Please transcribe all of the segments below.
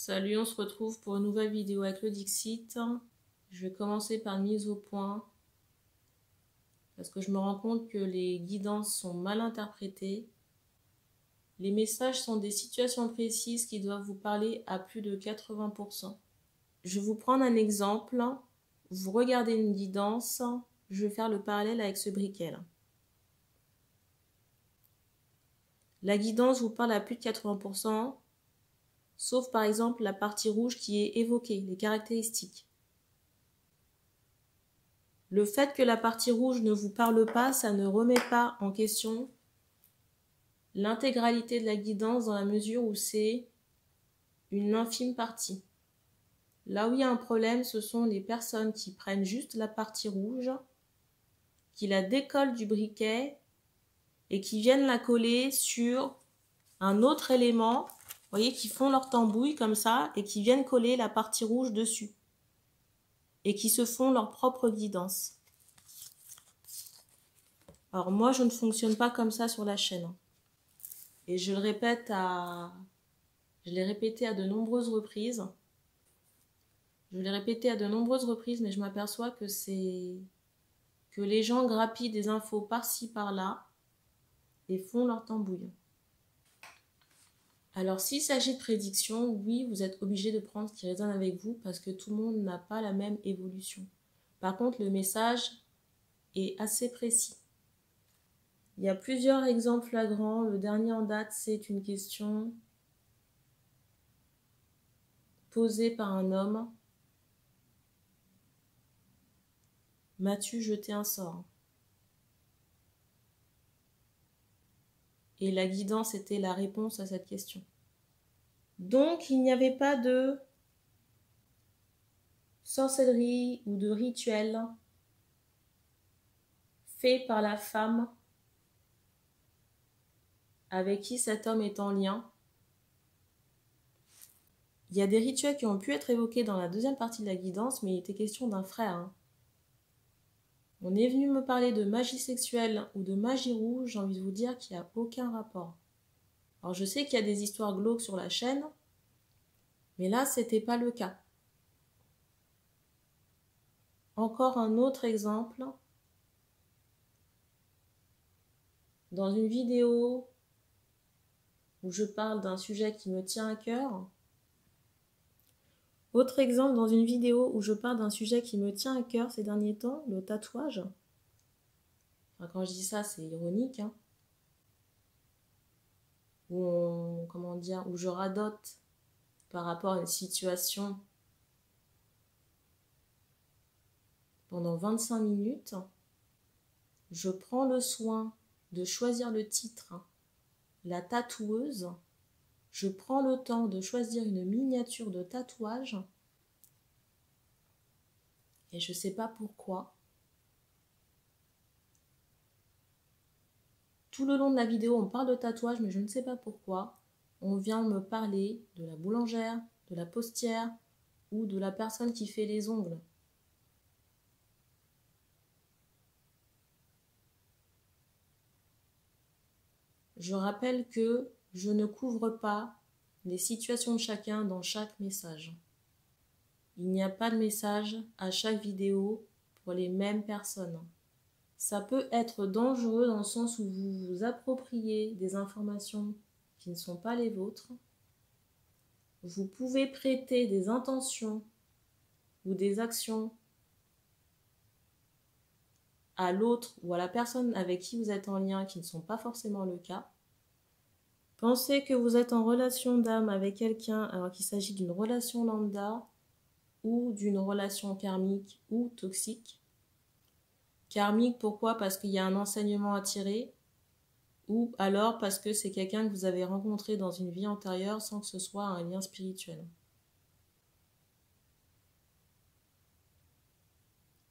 Salut, on se retrouve pour une nouvelle vidéo avec le Dixit. Je vais commencer par une mise au point parce que je me rends compte que les guidances sont mal interprétées. Les messages sont des situations précises qui doivent vous parler à plus de 80%. Je vais vous prendre un exemple. Vous regardez une guidance. Je vais faire le parallèle avec ce briquet. La guidance vous parle à plus de 80%. Sauf par exemple la partie rouge qui est évoquée, les caractéristiques. Le fait que la partie rouge ne vous parle pas, ça ne remet pas en question l'intégralité de la guidance dans la mesure où c'est une infime partie. Là où il y a un problème, ce sont les personnes qui prennent juste la partie rouge, qui la décollent du briquet et qui viennent la coller sur un autre élément. Vous voyez, qui font leur tambouille comme ça et qui viennent coller la partie rouge dessus et qui se font leur propre guidance. Alors moi, je ne fonctionne pas comme ça sur la chaîne. Et je l'ai répété à de nombreuses reprises. Mais je m'aperçois que les gens grappillent des infos par-ci, par-là et font leur tambouille. Alors, s'il s'agit de prédiction, oui, vous êtes obligé de prendre ce qui résonne avec vous parce que tout le monde n'a pas la même évolution. Par contre, le message est assez précis. Il y a plusieurs exemples flagrants. Le dernier en date, c'est une question posée par un homme. M'as-tu jeté un sort? Et la guidance était la réponse à cette question. Donc, il n'y avait pas de sorcellerie ou de rituel fait par la femme avec qui cet homme est en lien. Il y a des rituels qui ont pu être évoqués dans la deuxième partie de la guidance, mais il était question d'un frère. On est venu me parler de magie sexuelle ou de magie rouge, j'ai envie de vous dire qu'il n'y a aucun rapport. Alors je sais qu'il y a des histoires glauques sur la chaîne, mais là c'était pas le cas. Encore un autre exemple. Dans une vidéo où je parle d'un sujet qui me tient à cœur. Autre exemple dans une vidéo où je parle d'un sujet qui me tient à cœur ces derniers temps, le tatouage. Enfin, quand je dis ça, c'est ironique. Où je radote par rapport à une situation pendant 25 minutes. Je prends le soin de choisir le titre, la tatoueuse. Je prends le temps de choisir une miniature de tatouage. Et je ne sais pas pourquoi. Tout le long de la vidéo, on parle de tatouage, mais je ne sais pas pourquoi. On vient me parler de la boulangère, de la postière ou de la personne qui fait les ongles. Je rappelle que je ne couvre pas les situations de chacun dans chaque message. Il n'y a pas de message à chaque vidéo pour les mêmes personnes. Ça peut être dangereux dans le sens où vous vous appropriez des informations qui ne sont pas les vôtres. Vous pouvez prêter des intentions ou des actions à l'autre ou à la personne avec qui vous êtes en lien qui ne sont pas forcément le cas. Pensez que vous êtes en relation d'âme avec quelqu'un alors qu'il s'agit d'une relation lambda ou d'une relation karmique ou toxique. Karmique, pourquoi? Parce qu'il y a un enseignement à tirer, ou alors parce que c'est quelqu'un que vous avez rencontré dans une vie antérieure sans que ce soit un lien spirituel.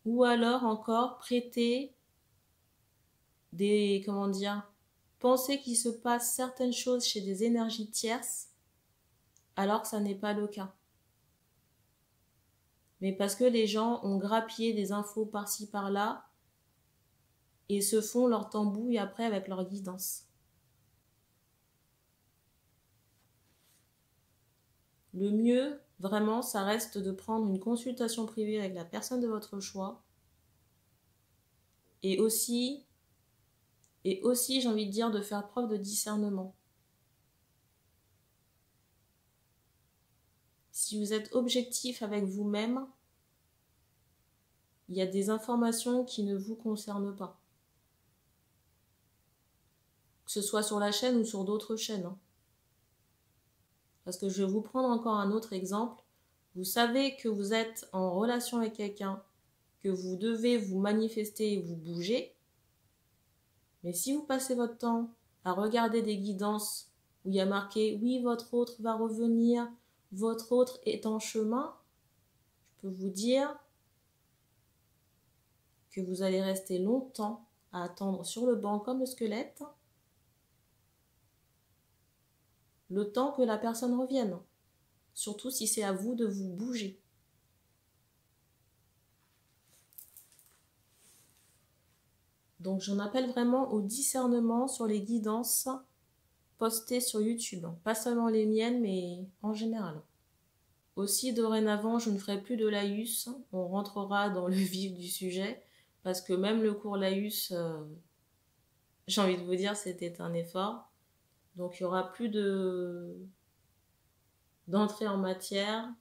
Ou alors encore prêter penser qu'il se passe certaines choses chez des énergies tierces alors que ça n'est pas le cas. Mais parce que les gens ont grappillé des infos par-ci par-là et se font leur tambouille après avec leur guidance. Le mieux, vraiment, ça reste de prendre une consultation privée avec la personne de votre choix. Et aussi, j'ai envie de dire, de faire preuve de discernement. Si vous êtes objectif avec vous-même, il y a des informations qui ne vous concernent pas. Que ce soit sur la chaîne ou sur d'autres chaînes. Parce que je vais vous prendre encore un autre exemple. Vous savez que vous êtes en relation avec quelqu'un, que vous devez vous manifester et vous bouger. Mais si vous passez votre temps à regarder des guidances où il y a marqué « Oui, votre autre va revenir, votre autre est en chemin », je peux vous dire que vous allez rester longtemps à attendre sur le banc comme le squelette, le temps que la personne revienne. Surtout si c'est à vous de vous bouger. Donc j'en appelle vraiment au discernement sur les guidances postées sur YouTube. Pas seulement les miennes, mais en général. Aussi, dorénavant, je ne ferai plus de laïus. On rentrera dans le vif du sujet. Parce que même le cours laïus, j'ai envie de vous dire, c'était un effort. Donc il n'y aura plus d'entrée en matière.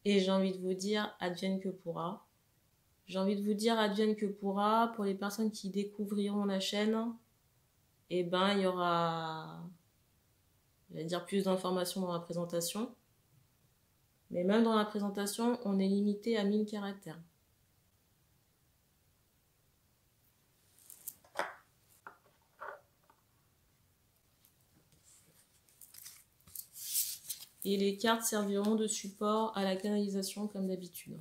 Et j'ai envie de vous dire, advienne que pourra. J'ai envie de vous dire advienne que pourra. Pour les personnes qui découvriront la chaîne, eh ben, il y aura, je vais dire, plus d'informations dans la présentation. Mais même dans la présentation, on est limité à 1000 caractères. Et les cartes serviront de support à la canalisation comme d'habitude.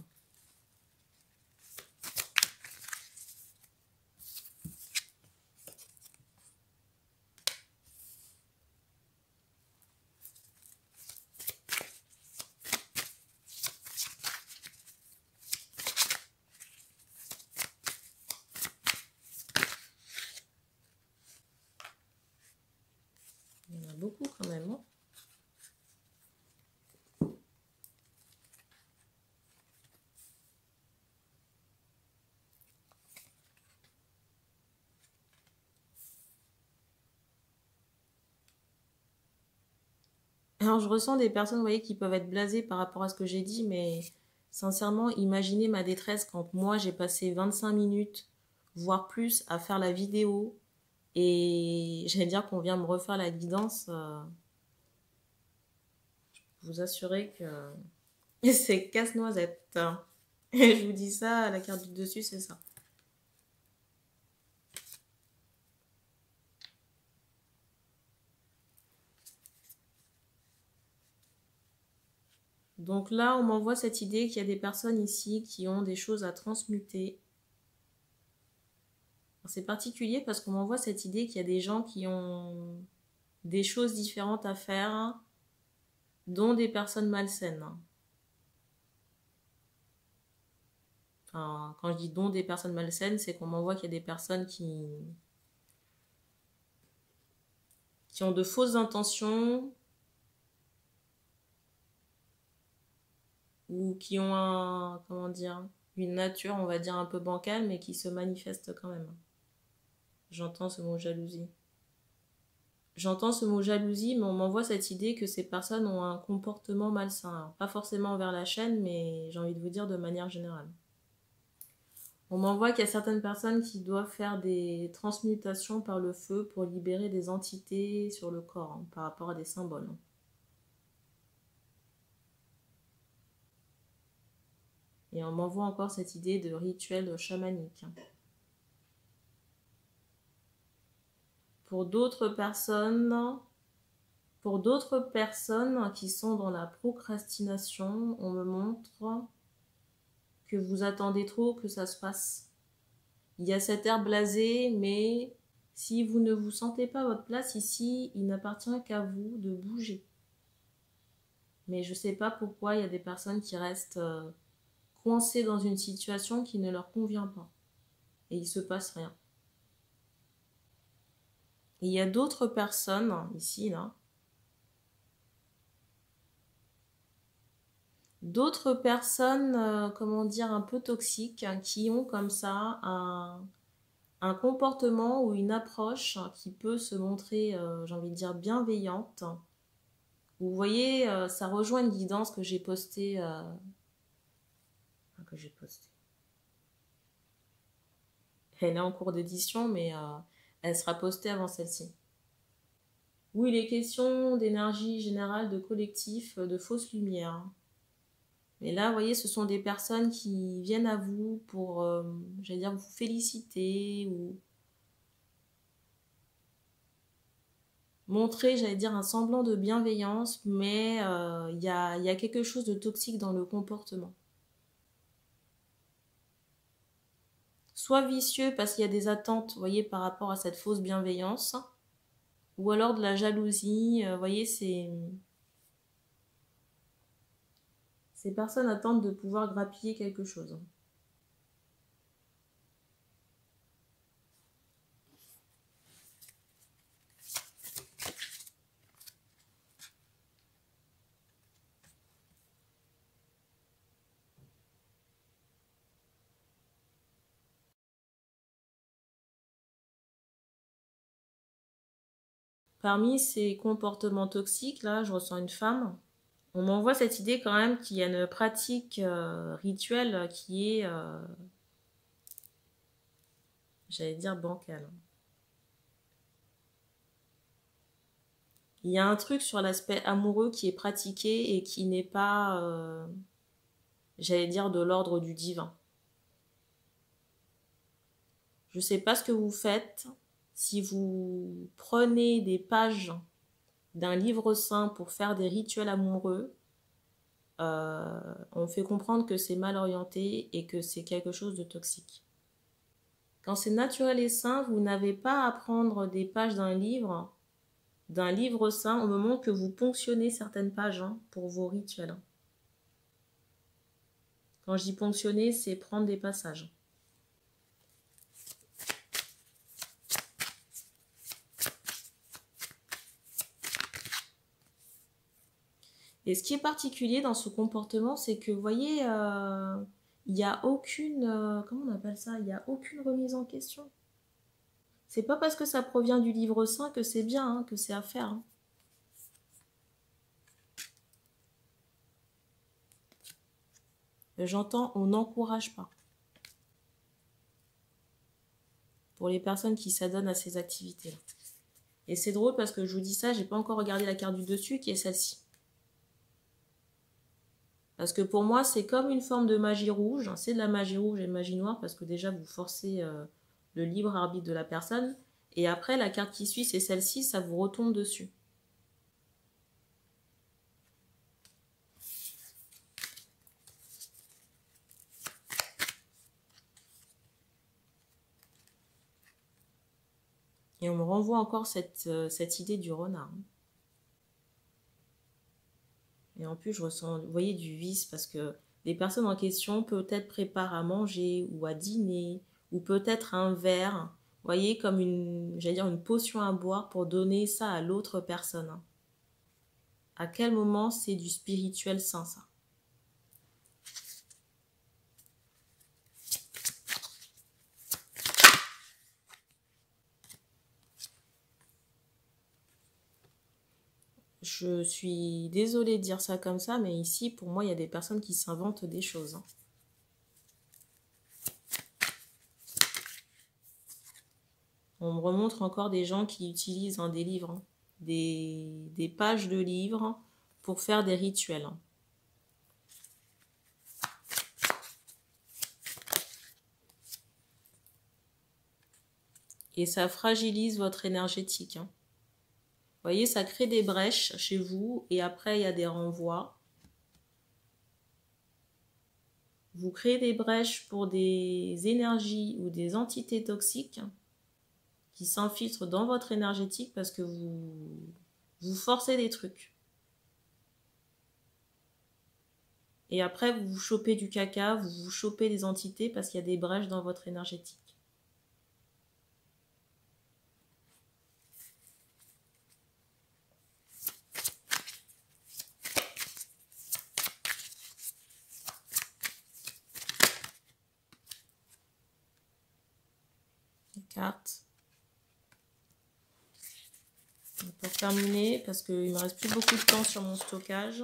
Il y en a beaucoup quand même, hein. Alors, je ressens des personnes, vous voyez, qui peuvent être blasées par rapport à ce que j'ai dit, mais sincèrement, imaginez ma détresse quand moi, j'ai passé 25 minutes, voire plus, à faire la vidéo, et j'allais dire qu'on vient me refaire la guidance. Je peux vous assurer que c'est casse-noisette. Je vous dis ça, la carte du dessus, c'est ça. Donc là, on m'envoie cette idée qu'il y a des personnes ici qui ont des choses à transmuter. C'est particulier parce qu'on m'envoie cette idée qu'il y a des gens qui ont des choses différentes à faire, dont des personnes malsaines. Enfin, quand je dis dont des personnes malsaines, c'est qu'on m'envoie qu'il y a des personnes qui ont de fausses intentions ou qui ont comment dire, une nature, on va dire, un peu bancale, mais qui se manifestent quand même. J'entends ce mot jalousie. J'entends ce mot jalousie, mais on m'envoie cette idée que ces personnes ont un comportement malsain. Alors, pas forcément envers la chaîne, mais j'ai envie de vous dire de manière générale. On m'envoie qu'il y a certaines personnes qui doivent faire des transmutations par le feu pour libérer des entités sur le corps, hein, par rapport à des symboles. Et on m'envoie encore cette idée de rituel chamanique. Pour d'autres personnes qui sont dans la procrastination, on me montre que vous attendez trop que ça se passe. Il y a cet air blasé, mais si vous ne vous sentez pas à votre place ici, il n'appartient qu'à vous de bouger. Mais je ne sais pas pourquoi il y a des personnes qui restent coincées dans une situation qui ne leur convient pas. Et il ne se passe rien. Et il y a d'autres personnes, ici, là, d'autres personnes, comment dire, un peu toxiques, qui ont comme ça un comportement ou une approche qui peut se montrer, j'ai envie de dire, bienveillante. Vous voyez, ça rejoint une guidance que j'ai postée. Elle est en cours d'édition, mais elle sera postée avant celle-ci. Où il est question d'énergie générale, de collectif, de fausse lumière. Mais là, vous voyez, ce sont des personnes qui viennent à vous pour, j'allais dire, vous féliciter ou montrer, j'allais dire, un semblant de bienveillance, mais il y a quelque chose de toxique dans le comportement. Soit vicieux parce qu'il y a des attentes, vous voyez, par rapport à cette fausse bienveillance, ou alors de la jalousie, vous voyez, ces personnes attendent de pouvoir grappiller quelque chose. Parmi ces comportements toxiques, là, je ressens une femme. On m'envoie cette idée quand même qu'il y a une pratique rituelle qui est, j'allais dire, bancale. Il y a un truc sur l'aspect amoureux qui est pratiqué et qui n'est pas, j'allais dire, de l'ordre du divin. Je ne sais pas ce que vous faites. Si vous prenez des pages d'un livre saint pour faire des rituels amoureux, on fait comprendre que c'est mal orienté et que c'est quelque chose de toxique. Quand c'est naturel et sain, vous n'avez pas à prendre des pages d'un livre saint au moment que vous ponctionnez certaines pages pour vos rituels. Quand je dis ponctionner, c'est prendre des passages. Et ce qui est particulier dans ce comportement, c'est que, vous voyez, il n'y a aucune, comment on appelle ça? Il n'y a aucune remise en question. C'est pas parce que ça provient du livre saint que c'est bien, que c'est à faire. J'entends, on n'encourage pas. Pour les personnes qui s'adonnent à ces activités-là. Et c'est drôle parce que je vous dis ça, j'ai pas encore regardé la carte du dessus qui est celle-ci. Parce que pour moi, c'est comme une forme de magie rouge. C'est de la magie rouge et de magie noire parce que déjà, vous forcez le libre arbitre de la personne. Et après, la carte qui suit, c'est celle-ci, ça vous retombe dessus. Et on me renvoie encore cette idée du renard. Et en plus, je ressens, vous voyez, du vice parce que les personnes en question peut-être préparent à manger ou à dîner ou peut-être un verre, vous voyez, comme j'allais dire une potion à boire pour donner ça à l'autre personne. À quel moment c'est du spirituel sain, ça? Je suis désolée de dire ça comme ça, mais ici, pour moi, il y a des personnes qui s'inventent des choses. On me remontre encore des gens qui utilisent des livres, des pages de livres pour faire des rituels. Et ça fragilise votre énergétique. Vous voyez, ça crée des brèches chez vous et après, il y a des renvois. Vous créez des brèches pour des énergies ou des entités toxiques qui s'infiltrent dans votre énergétique parce que vous forcez des trucs. Et après, vous vous chopez du caca, vous vous chopez des entités parce qu'il y a des brèches dans votre énergétique. carte. Pour terminer, parce qu'il ne me reste plus beaucoup de temps sur mon stockage.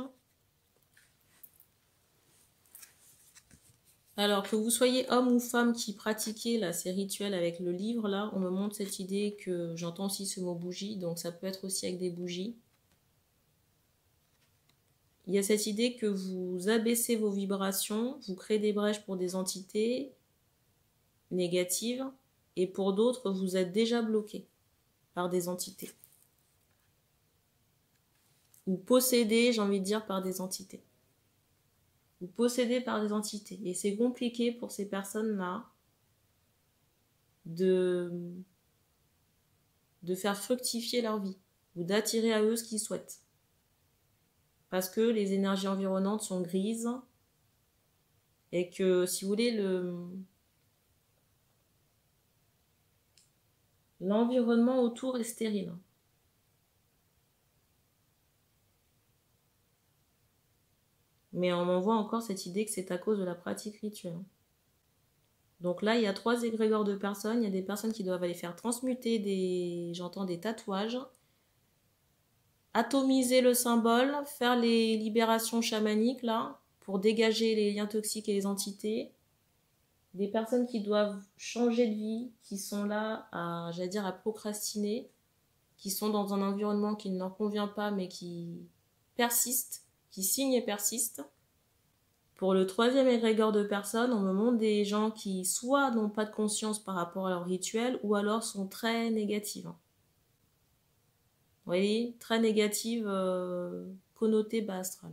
Alors, que vous soyez homme ou femme qui pratiquez là, ces rituels avec le livre, là, on me montre cette idée que j'entends aussi ce mot bougie, donc ça peut être aussi avec des bougies. Il y a cette idée que vous abaissez vos vibrations, vous créez des brèches pour des entités négatives, et pour d'autres, vous êtes déjà bloqué par des entités. Ou possédé, j'ai envie de dire, par des entités. Vous possédez par des entités. Et c'est compliqué pour ces personnes-là de faire fructifier leur vie ou d'attirer à eux ce qu'ils souhaitent. Parce que les énergies environnantes sont grises et que, si vous voulez, l'environnement autour est stérile. Mais on m'envoie encore cette idée que c'est à cause de la pratique rituelle. Donc là, il y a 3 égrégores de personnes. Il y a des personnes qui doivent aller faire transmuter des tatouages, atomiser le symbole, faire les libérations chamaniques là, pour dégager les liens toxiques et les entités. Des personnes qui doivent changer de vie, qui sont là à, j'allais dire, à procrastiner, qui sont dans un environnement qui ne leur convient pas, mais qui persistent, qui signent et persistent. Pour le 3e égrégore de personnes, on me montre des gens qui soit n'ont pas de conscience par rapport à leur rituel, ou alors sont très négatives. Vous voyez, très négatives, connotées bas astral.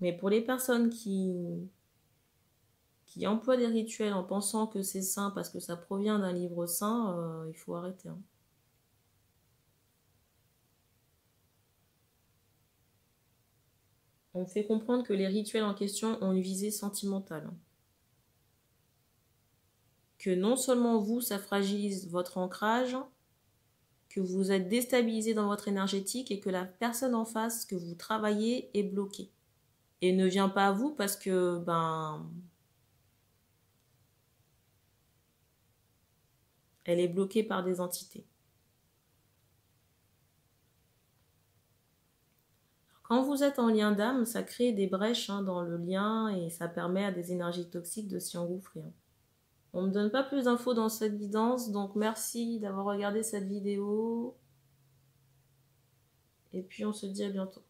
Mais pour les personnes qui emploient des rituels en pensant que c'est sain parce que ça provient d'un livre saint, il faut arrêter. Hein. On me fait comprendre que les rituels en question ont une visée sentimentale. Que non seulement vous, ça fragilise votre ancrage, que vous êtes déstabilisé dans votre énergétique et que la personne en face que vous travaillez est bloquée. Et ne vient pas à vous parce que, elle est bloquée par des entités. Quand vous êtes en lien d'âme, ça crée des brèches dans le lien et ça permet à des énergies toxiques de s'y engouffrer. On ne me donne pas plus d'infos dans cette guidance, donc merci d'avoir regardé cette vidéo. Et puis on se dit à bientôt.